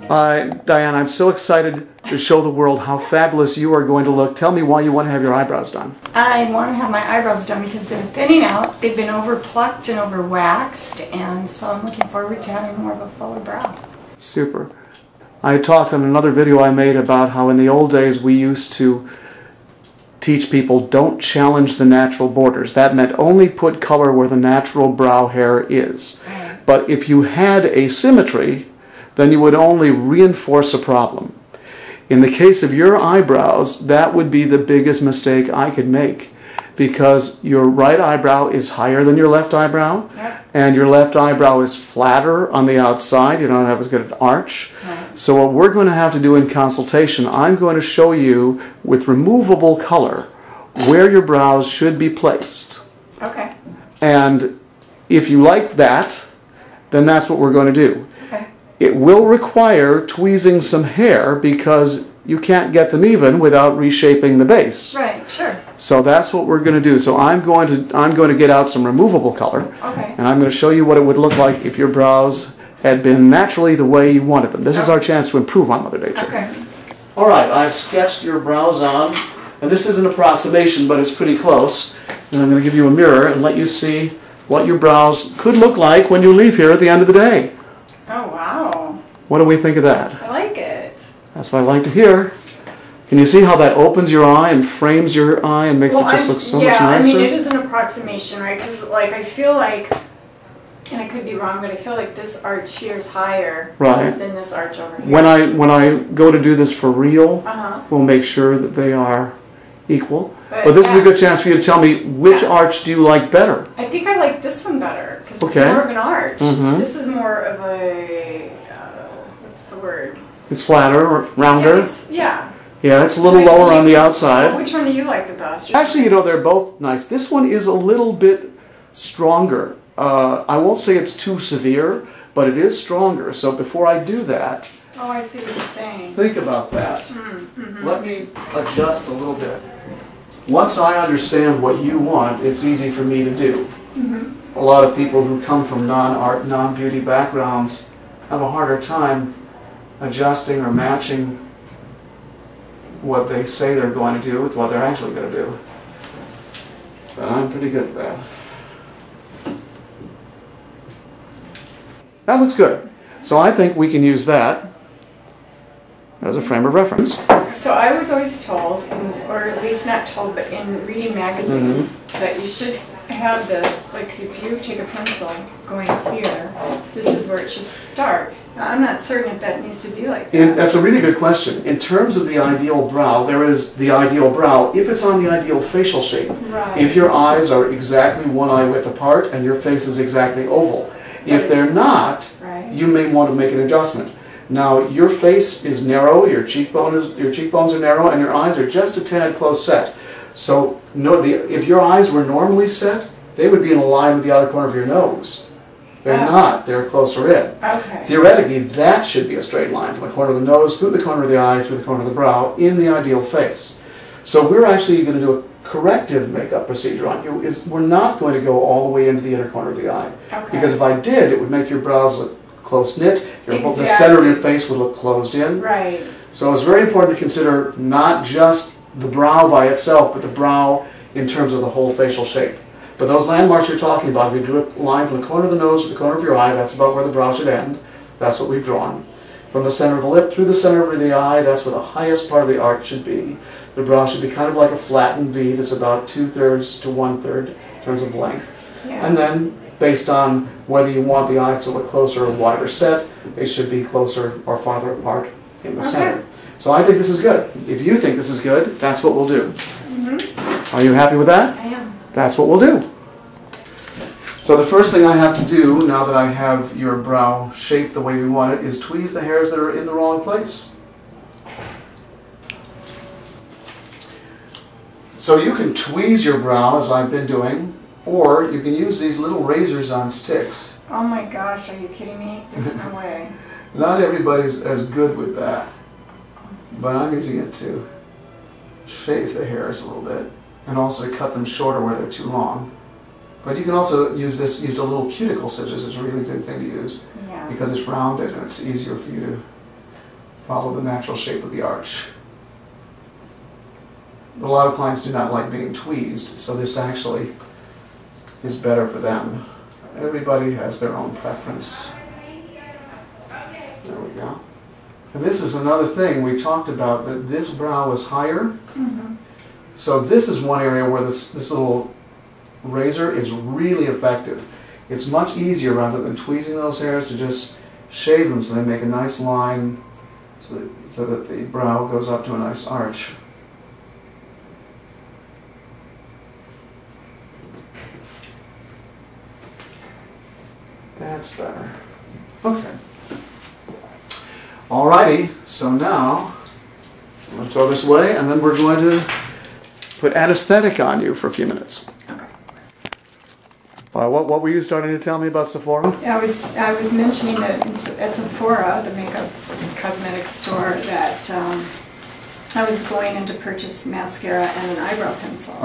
Diane, I'm so excited to show the world how fabulous you are going to look. Tell me why you want to have your eyebrows done. I want to have my eyebrows done because they're thinning out. They've been over plucked and over waxed, and so I'm looking forward to having more of a fuller brow. Super. I talked in another video I made about how in the old days we used to teach people don't challenge the natural borders. That meant only put color where the natural brow hair is. Right. But if you had asymmetry, then you would only reinforce a problem. In the case of your eyebrows, that would be the biggest mistake I could make, because your right eyebrow is higher than your left eyebrow, Yep. and your left eyebrow is flatter on the outside. You don't have as good an arch. Right. So what we're going to have to do in consultation, I'm going to show you with removable color where your brows should be placed. Okay. And if you like that, then that's what we're going to do. Okay. It will require tweezing some hair because you can't get them even without reshaping the base. Right, sure. So that's what we're going to do. So I'm going to get out some removable color, Okay. and I'm going to show you what it would look like if your brows had been naturally the way you wanted them. This is our chance to improve on Mother Nature. Okay. All right, I've sketched your brows on, and this is an approximation, but it's pretty close. And I'm going to give you a mirror and let you see what your brows could look like when you leave here at the end of the day. Oh, wow. What do we think of that? I like it. That's what I like to hear. Can you see how that opens your eye and frames your eye and makes it just look so much nicer? I mean, it is an approximation, right? Because, like, I feel like, and I could be wrong, but I feel like this arch here is higher Right. than this arch over here. When I go to do this for real, Uh-huh. we'll make sure that they are equal. But But this is a yeah. good chance for you to tell me which arch do you like better. I think I like this one better because Okay. it's more of an arch. Mhm. This is more of a, what's the word? It's flatter or rounder. Yeah. Yeah, it's a little lower on the outside. Which one do you like the best? Actually, you know, they're both nice. This one is a little bit stronger. I won't say it's too severe, but it is stronger. So before I do that, Oh, I see what you're saying. think about that. Mm-hmm. Let me adjust a little bit. Once I understand what you want, it's easy for me to do. Mm-hmm. A lot of people who come from non-art, non-beauty backgrounds have a harder time adjusting or matching what they say they're going to do with what they're actually going to do. But I'm pretty good at that. That looks good. So I think we can use that as a frame of reference. So I was always told, or at least not told, but in reading magazines, that you should have this, like if you take a pencil going here, this is where it should start. Now, I'm not certain if that needs to be like that. That's a really good question. In terms of the ideal brow, there is the ideal brow if it's on the ideal facial shape. Right. If your eyes are exactly one eye width apart and your face is exactly oval. If they're not, right. you may want to make an adjustment. Now, your face is narrow, your cheekbones are narrow, and your eyes are just a tad close set. So, if your eyes were normally set, they would be in a line with the outer corner of your nose. They're not. They're closer in. Okay. Theoretically, that should be a straight line from the corner of the nose, through the corner of the eye, through the corner of the brow, in the ideal face. So we're actually going to do a corrective makeup procedure on you. We're not going to go all the way into the inner corner of the eye. Okay. Because if I did, it would make your brows look close-knit, Exactly. the center of your face would look closed in. Right. So it's very important to consider not just the brow by itself, but the brow in terms of the whole facial shape. But those landmarks you're talking about, if you drew a line from the corner of the nose to the corner of your eye, that's about where the brow should end. That's what we've drawn. From the center of the lip through the center of the eye, that's where the highest part of the arch should be. The brow should be kind of like a flattened V that's about 2/3 to 1/3 in terms of length. Yeah. And then, based on whether you want the eyes to look closer or wider set, they should be closer or farther apart in the center. So I think this is good. If you think this is good, that's what we'll do. Are you happy with that? I am. That's what we'll do. So the first thing I have to do, now that I have your brow shaped the way we want it, is tweeze the hairs that are in the wrong place. So you can tweeze your brow, as I've been doing, or you can use these little razors on sticks. Oh my gosh, are you kidding me? There's no way. Not everybody's as good with that, but I'm using it to shave the hairs a little bit, and also to cut them shorter where they're too long. But you can also use a little cuticle scissors. It's a really good thing to use Yeah. because it's rounded and it's easier for you to follow the natural shape of the arch. But a lot of clients do not like being tweezed, so this actually is better for them. Everybody has their own preference. There we go. And this is another thing we talked about, that this brow is higher. Mm-hmm. So this is one area where this little razor is really effective. It's much easier, rather than tweezing those hairs, to just shave them so they make a nice line, so that the brow goes up to a nice arch. That's better. Okay. Alrighty, so now I'm going to throw this away, and then we're going to put anesthetic on you for a few minutes. Okay. What were you starting to tell me about Sephora? I was mentioning that at Sephora, the makeup cosmetic store, that I was going in to purchase mascara and an eyebrow pencil.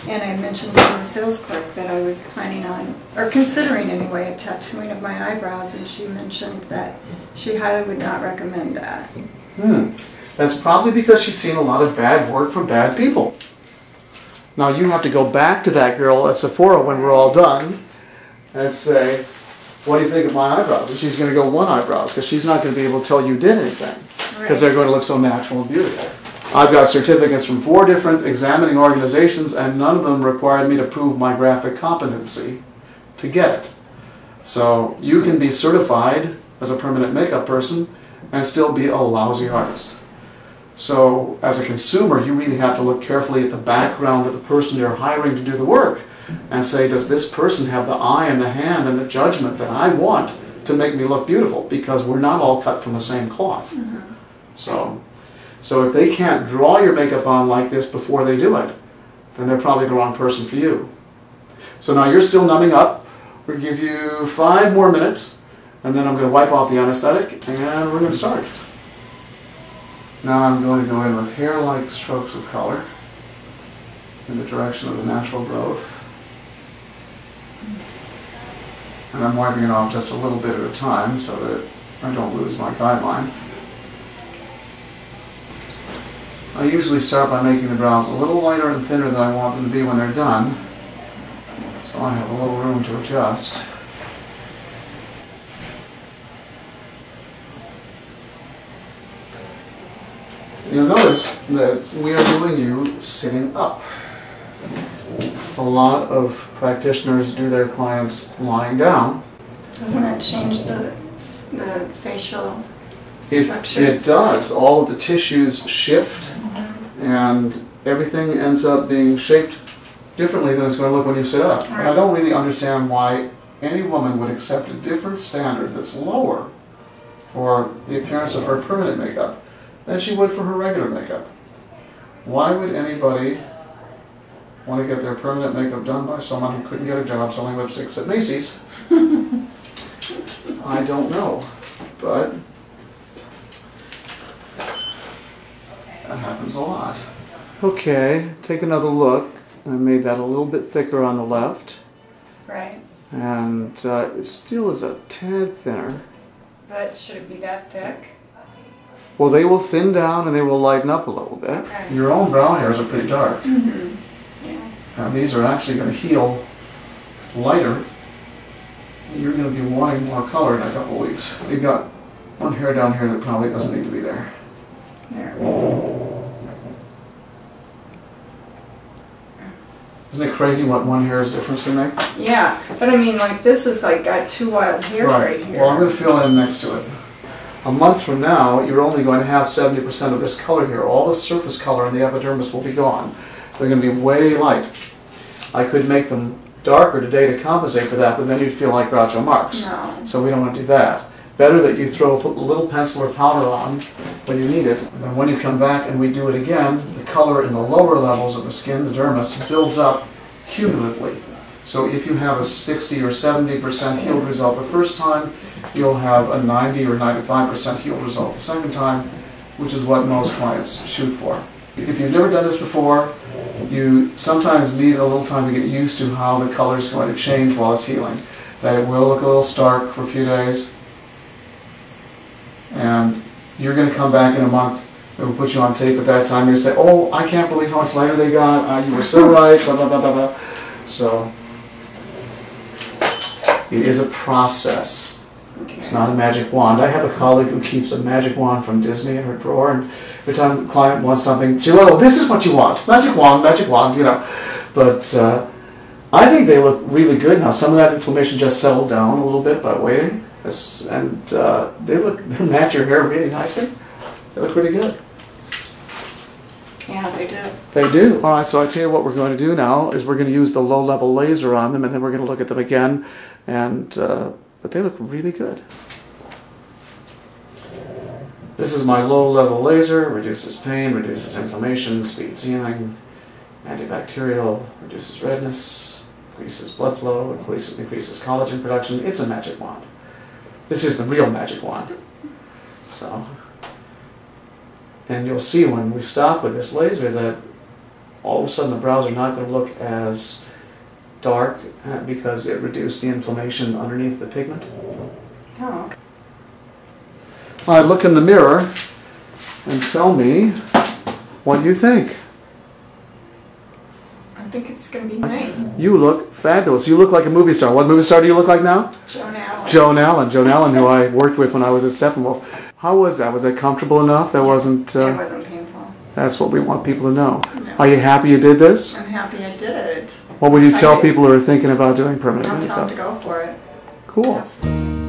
And I mentioned to the sales clerk that I was planning on, or considering anyway, a tattooing of my eyebrows, and she mentioned that she highly would not recommend that. That's probably because she's seen a lot of bad work from bad people. Now you have to go back to that girl at Sephora when we're all done and say, what do you think of my eyebrows? And she's going to go one eyebrows, because she's not going to be able to tell you did anything, because they're going to look so natural and beautiful. I've got certificates from 4 different examining organizations, and none of them required me to prove my graphic competency to get it. So you can be certified as a permanent makeup person and still be a lousy artist. So as a consumer, you really have to look carefully at the background of the person you're hiring to do the work and say, does this person have the eye and the hand and the judgment that I want to make me look beautiful? Because we're not all cut from the same cloth. So if they can't draw your makeup on like this before they do it, then they're probably the wrong person for you. So now you're still numbing up. We'll give you 5 more minutes, and then I'm going to wipe off the anesthetic, and we're going to start. Now I'm going to go in with hair-like strokes of color in the direction of the natural growth. And I'm wiping it off just a little bit at a time so that I don't lose my guideline. I usually start by making the brows a little lighter and thinner than I want them to be when they're done, so I have a little room to adjust. You'll notice that we are doing you sitting up. A lot of practitioners do their clients lying down. Doesn't that change the facial structure? It does. All of the tissues shift, and everything ends up being shaped differently than it's going to look when you sit up. And I don't really understand why any woman would accept a different standard that's lower for the appearance of her permanent makeup than she would for her regular makeup. Why would anybody want to get their permanent makeup done by someone who couldn't get a job selling lipsticks at Macy's? I don't know, but that happens a lot. Okay, take another look. I made that a little bit thicker on the left. Right. And it still is a tad thinner. But should it be that thick? Well, they will thin down and they will lighten up a little bit. Okay. Your own brow hairs are pretty dark. Yeah. And these are actually going to heal lighter. You're going to be wanting more color in a couple of weeks. You've got one hair down here that probably doesn't need to be there. There. Isn't it crazy what one hair's difference can make? Yeah, but I mean, like, this is like got 2 wild hairs right here. Well, I'm going to fill in next to it. A month from now, you're only going to have 70% of this color here. All the surface color in the epidermis will be gone. They're going to be way light. I could make them darker today to compensate for that, but then you'd feel like Groucho Marx. No. So we don't want to do that. Better that you throw a little pencil or powder on when you need it, and then when you come back and we do it again, the color in the lower levels of the skin, the dermis, builds up cumulatively. So if you have a 60 or 70% healed result the first time, you'll have a 90 or 95% healed result the second time, which is what most clients shoot for. If you've never done this before, you sometimes need a little time to get used to how the color is going to change while it's healing. That it will look a little stark for a few days, and you're going to come back in a month and we'll put you on tape at that time. You're going to say, oh, I can't believe how much lighter they got. You were so right, blah, blah, blah, blah, blah. So, it is a process. Okay. It's not a magic wand. I have a colleague who keeps a magic wand from Disney in her drawer, and every time a client wants something, she will, oh, this is what you want. Magic wand, you know. But I think they look really good now. Some of that inflammation just settled down a little bit by waiting. And they match your hair really nicely. They look pretty good. Yeah, they do. They do. All right, so I tell you what we're going to do now is we're going to use the low-level laser on them, and then we're going to look at them again. And but they look really good. This is my low-level laser. Reduces pain, reduces inflammation, speeds healing, antibacterial, reduces redness, increases blood flow, increases collagen production. It's a magic wand. This is the real magic wand. So, and you'll see when we stop with this laser that all of a sudden the brows are not going to look as dark because it reduced the inflammation underneath the pigment. Oh. All right, look in the mirror and tell me what you think. I think it's going to be nice. You look fabulous. You look like a movie star. What movie star do you look like now? Joan Allen. Joan Allen, who I worked with when I was at Steppenwolf. How was that? Was that comfortable enough? That wasn't... It wasn't painful. That's what we want people to know. No. Are you happy you did this? I'm happy I did it. What would you tell Excited. people who are thinking about doing permanent I'll makeup? tell them to go for it. Cool. Absolutely.